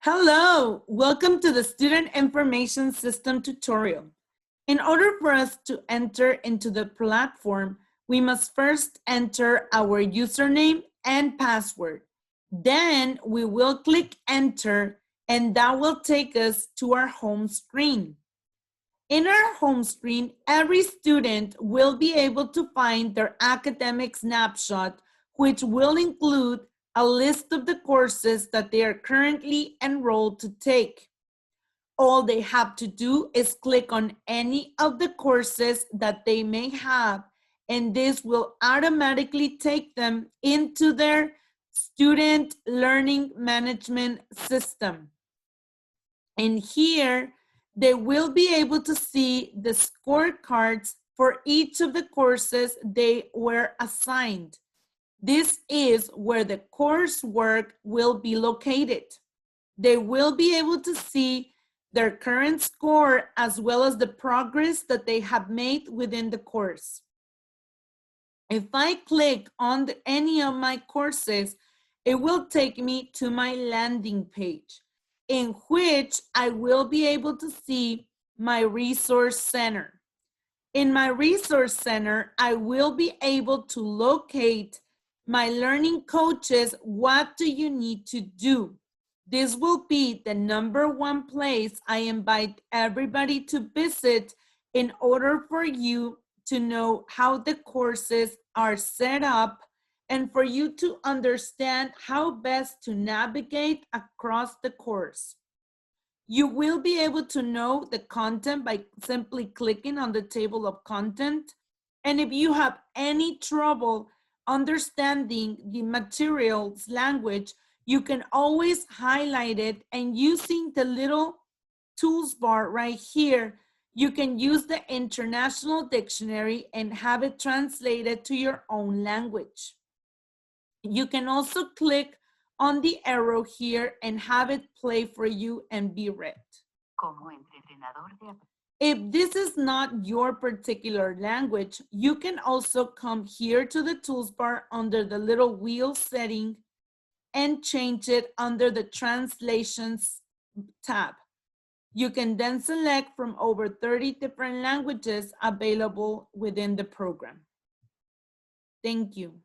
Hello, welcome to the Student Information System tutorial. In order for us to enter into the platform, we must first enter our username and password. Then we will click enter and that will take us to our home screen. In our home screen, every student will be able to find their academic snapshot, which will include a list of the courses that they are currently enrolled to take. All they have to do is click on any of the courses that they may have, and this will automatically take them into their student learning management system. And here, they will be able to see the scorecards for each of the courses they were assigned. This is where the coursework will be located. They will be able to see their current score as well as the progress that they have made within the course. If I click on any of my courses, it will take me to my landing page, in which I will be able to see my resource center. In my resource center, I will be able to locate my learning coaches. What do you need to do? This will be the #1 place I invite everybody to visit in order for you to know how the courses are set up and for you to understand how best to navigate across the course. You will be able to know the content by simply clicking on the table of content. And if you have any trouble understanding the materials language, you can always highlight it, and using the little tools bar right here, you can use the International Dictionary and have it translated to your own language. You can also click on the arrow here and have it play for you and be read. If this is not your particular language, you can also come here to the tools bar under the little wheel setting and change it under the translations tab. You can then select from over 30 different languages available within the program. Thank you.